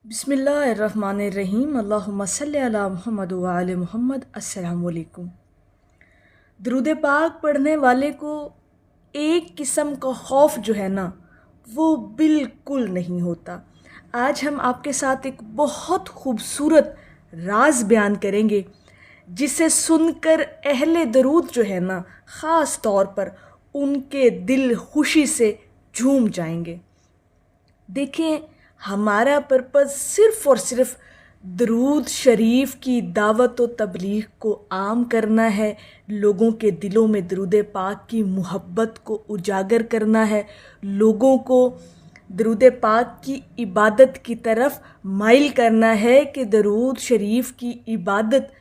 بسم اللہ الرحمن الرحیم اللہم صلی علی محمد و آل محمد۔ السلام علیکم۔ درود پاک پڑھنے والے کو ایک قسم کا خوف جو ہے نا وہ بالکل نہیں ہوتا۔ آج ہم آپ کے ساتھ ایک بہت خوبصورت راز بیان کریں گے جسے سن کر اہل درود جو ہے نا خاص طور پر ان کے دل خوشی سے جھوم جائیں گے۔ دیکھیں، ہمارا پرپس صرف اور صرف درود شریف کی دعوت و تبلیغ کو عام کرنا ہے، لوگوں کے دلوں میں درود پاک کی محبت کو اجاگر کرنا ہے، لوگوں کو درود پاک کی عبادت کی طرف مائل کرنا ہے کہ درود شریف کی عبادت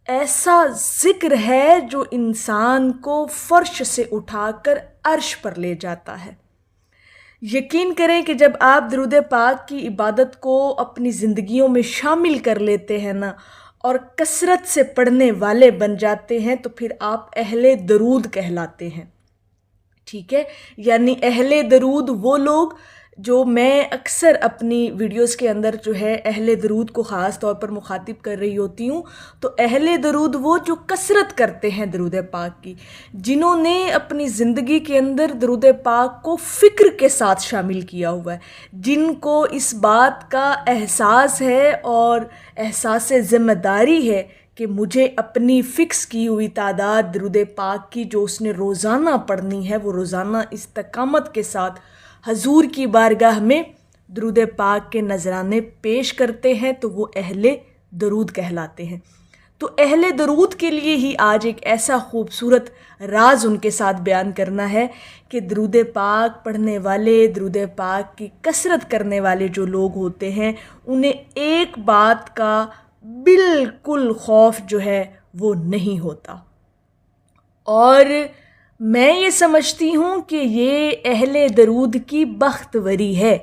ایسا ذکر ہے جو انسان کو فرش سے اٹھا کر عرش پر لے جاتا ہے۔ یقین کریں کہ جب آپ درود پاک کی عبادت کو اپنی زندگیوں میں شامل کر لیتے ہیں نا اور کثرت سے پڑھنے والے بن جاتے ہیں تو پھر آپ اہل درود کہلاتے ہیں۔ ٹھیک ہے، یعنی اہل درود وہ لوگ جو میں اکثر اپنی ویڈیوز کے اندر جو ہے اہل درود کو خاص طور پر مخاطب کر رہی ہوتی ہوں، تو اہل درود وہ جو کثرت کرتے ہیں درود پاک کی، جنہوں نے اپنی زندگی کے اندر درود پاک کو فکر کے ساتھ شامل کیا ہوا ہے، جن کو اس بات کا احساس ہے اور احساس ذمہ داری ہے کہ مجھے اپنی فکس کی ہوئی تعداد درود پاک کی جو اس نے روزانہ پڑھنی ہے وہ روزانہ استقامت کے ساتھ حضور کی بارگاہ میں درود پاک کے نذرانے پیش کرتے ہیں، تو وہ اہل درود کہلاتے ہیں۔ تو اہل درود کے لیے ہی آج ایک ایسا خوبصورت راز ان کے ساتھ بیان کرنا ہے کہ درود پاک پڑھنے والے، درود پاک کی کثرت کرنے والے جو لوگ ہوتے ہیں انہیں ایک بات کا بالکل خوف جو ہے وہ نہیں ہوتا، اور میں یہ سمجھتی ہوں کہ یہ اہل درود کی بختوری ہے،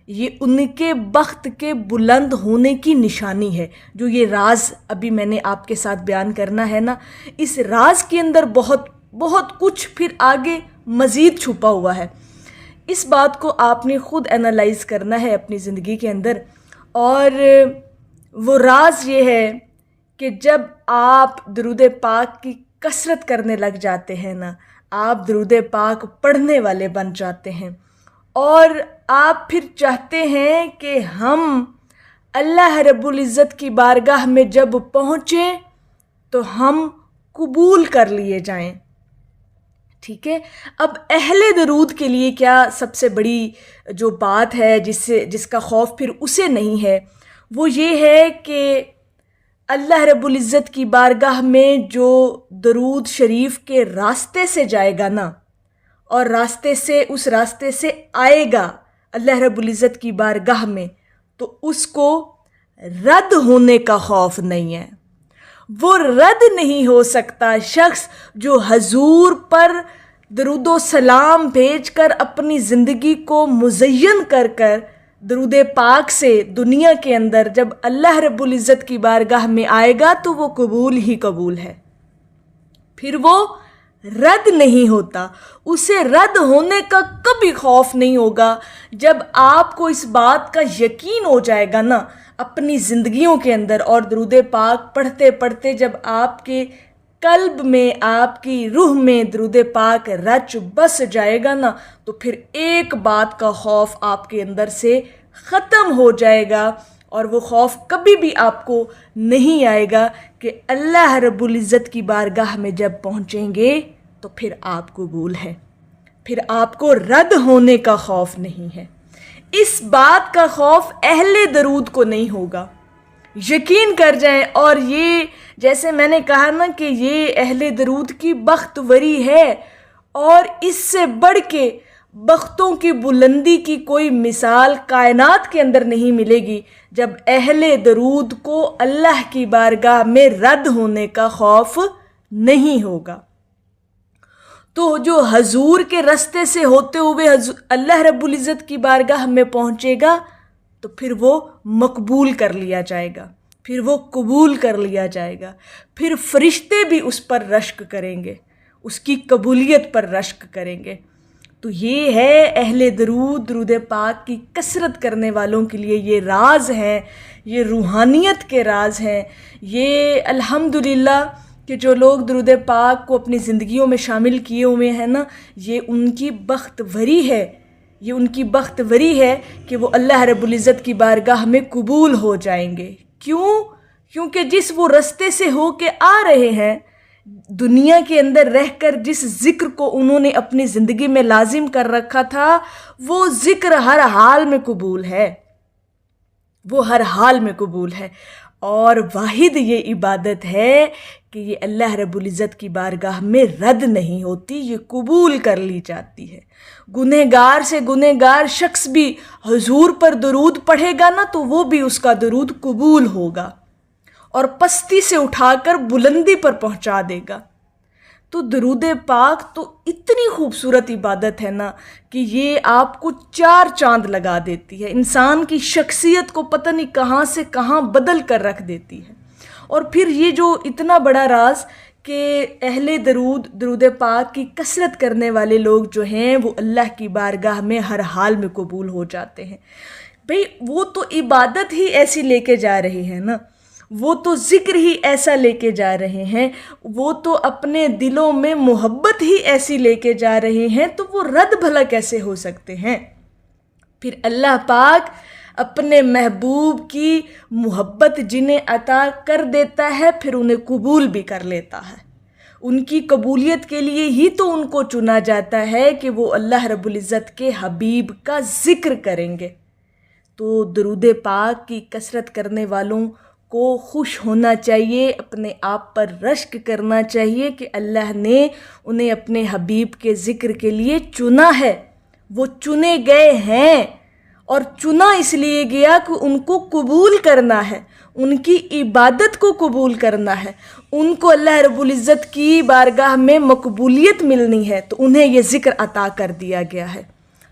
یہ ان کے بخت کے بلند ہونے کی نشانی ہے۔ جو یہ راز ابھی میں نے آپ کے ساتھ بیان کرنا ہے نا، اس راز کے اندر بہت کچھ پھر آگے مزید چھپا ہوا ہے۔ اس بات کو آپ نے خود انالائز کرنا ہے اپنی زندگی کے اندر، اور وہ راز یہ ہے کہ جب آپ درود پاک کی کثرت کرنے لگ جاتے ہیں نا، آپ درود پاک پڑھنے والے بن جاتے ہیں، اور آپ پھر چاہتے ہیں کہ ہم اللہ رب العزت کی بارگاہ میں جب پہنچیں تو ہم قبول کر لیے جائیں۔ ٹھیک ہے، اب اہل درود کے لیے کیا سب سے بڑی جو بات ہے جس کا خوف پھر اسے نہیں ہے، وہ یہ ہے کہ اللہ رب العزت کی بارگاہ میں جو درود شریف کے راستے سے جائے گا نا، اور اس راستے سے آئے گا اللہ رب العزت کی بارگاہ میں، تو اس کو رد ہونے کا خوف نہیں ہے۔ وہ رد نہیں ہو سکتا شخص جو حضور پر درود و سلام بھیج کر اپنی زندگی کو مزین کر درود پاک سے دنیا کے اندر جب اللہ رب العزت کی بارگاہ میں آئے گا تو وہ قبول ہی قبول ہے، پھر وہ رد نہیں ہوتا۔ اسے رد ہونے کا کبھی خوف نہیں ہوگا جب آپ کو اس بات کا یقین ہو جائے گا نا اپنی زندگیوں کے اندر، اور درود پاک پڑھتے پڑھتے جب آپ کے قلب میں، آپ کی روح میں درود پاک رچ بس جائے گا نا، تو پھر ایک بات کا خوف آپ کے اندر سے ختم ہو جائے گا، اور وہ خوف کبھی بھی آپ کو نہیں آئے گا کہ اللہ رب العزت کی بارگاہ میں جب پہنچیں گے تو پھر آپ قبول ہے، پھر آپ کو رد ہونے کا خوف نہیں ہے۔ اس بات کا خوف اہل درود کو نہیں ہوگا، یقین کر جائیں۔ اور یہ جیسے میں نے کہا نا کہ یہ اہل درود کی بختوری ہے، اور اس سے بڑھ کے بختوں کی بلندی کی کوئی مثال کائنات کے اندر نہیں ملے گی جب اہل درود کو اللہ کی بارگاہ میں رد ہونے کا خوف نہیں ہوگا۔ تو جو حضور کے راستے سے ہوتے ہوئے اللہ رب العزت کی بارگاہ میں پہنچے گا تو پھر وہ مقبول کر لیا جائے گا، پھر وہ قبول کر لیا جائے گا، پھر فرشتے بھی اس پر رشک کریں گے، اس کی قبولیت پر رشک کریں گے۔ تو یہ ہے اہل درود پاک کی کثرت کرنے والوں کے لیے یہ راز ہیں، یہ روحانیت کے راز ہیں، یہ الحمدللہ کہ جو لوگ درود پاک کو اپنی زندگیوں میں شامل کیے ہوئے ہیں نا، یہ ان کی بخت وری ہے، یہ ان کی بخت وری ہے کہ وہ اللہ رب العزت کی بارگاہ میں قبول ہو جائیں گے۔ کیونکہ جس وہ رستے سے ہو کے آ رہے ہیں، دنیا کے اندر رہ کر جس ذکر کو انہوں نے اپنی زندگی میں لازم کر رکھا تھا، وہ ذکر ہر حال میں قبول ہے، وہ ہر حال میں قبول ہے۔ اور واحد یہ عبادت ہے کہ یہ اللہ رب العزت کی بارگاہ میں رد نہیں ہوتی، یہ قبول کر لی جاتی ہے۔ گنہگار سے گنہگار شخص بھی حضور پر درود پڑھے گا نا، تو وہ بھی اس کا درود قبول ہوگا اور پستی سے اٹھا کر بلندی پر پہنچا دے گا۔ تو درود پاک تو اتنی خوبصورت عبادت ہے نا کہ یہ آپ کو 4 چاند لگا دیتی ہے، انسان کی شخصیت کو پتہ نہیں کہاں سے کہاں بدل کر رکھ دیتی ہے۔ اور پھر یہ جو اتنا بڑا راز کہ اہل درود پاک کی کثرت کرنے والے لوگ جو ہیں وہ اللہ کی بارگاہ میں ہر حال میں قبول ہو جاتے ہیں۔ بھئی وہ تو عبادت ہی ایسی لے کے جا رہے ہیں نا، وہ تو ذکر ہی ایسا لے کے جا رہے ہیں، وہ تو اپنے دلوں میں محبت ہی ایسی لے کے جا رہے ہیں، تو وہ رد بھلا کیسے ہو سکتے ہیں؟ پھر اللہ پاک اپنے محبوب کی محبت جنہیں عطا کر دیتا ہے پھر انہیں قبول بھی کر لیتا ہے۔ ان کی قبولیت کے لیے ہی تو ان کو چنا جاتا ہے کہ وہ اللہ رب العزت کے حبیب کا ذکر کریں گے۔ تو درود پاک کی کثرت کرنے والوں کو خوش ہونا چاہیے، اپنے آپ پر رشک کرنا چاہیے کہ اللہ نے انہیں اپنے حبیب کے ذکر کے لیے چنا ہے، وہ چنے گئے ہیں، اور چنا اس لیے گیا کہ ان کو قبول کرنا ہے، ان کی عبادت کو قبول کرنا ہے، ان کو اللہ رب العزت کی بارگاہ میں مقبولیت ملنی ہے، تو انہیں یہ ذکر عطا کر دیا گیا ہے۔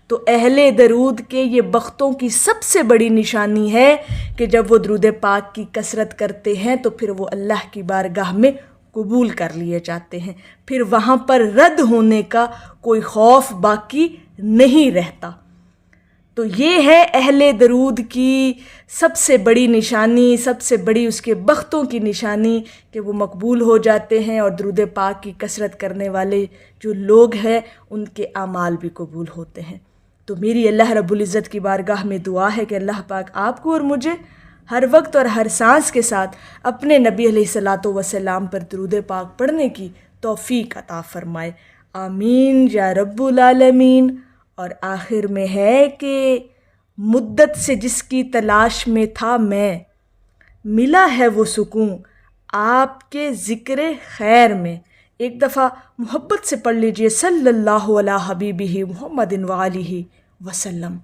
تو اہل درود کے یہ بختوں کی سب سے بڑی نشانی ہے کہ جب وہ درود پاک کی کثرت کرتے ہیں تو پھر وہ اللہ کی بارگاہ میں قبول کر لیے جاتے ہیں، پھر وہاں پر رد ہونے کا کوئی خوف باقی نہیں رہتا۔ تو یہ ہے اہل درود کی سب سے بڑی نشانی، سب سے بڑی اس کے بختوں کی نشانی کہ وہ مقبول ہو جاتے ہیں، اور درود پاک کی کثرت کرنے والے جو لوگ ہیں ان کے اعمال بھی قبول ہوتے ہیں۔ تو میری اللہ رب العزت کی بارگاہ میں دعا ہے کہ اللہ پاک آپ کو اور مجھے ہر وقت اور ہر سانس کے ساتھ اپنے نبی علیہ الصلاۃ والسلام پر درود پاک پڑھنے کی توفیق عطا فرمائے، آمین یا رب العالمین۔ اور آخر میں ہے کہ مدت سے جس کی تلاش میں تھا میں، ملا ہے وہ سکون آپ کے ذکر خیر میں۔ ایک دفعہ محبت سے پڑھ لیجئے، صلی اللہ علیہ حبیبہ محمد وآلہ وسلم۔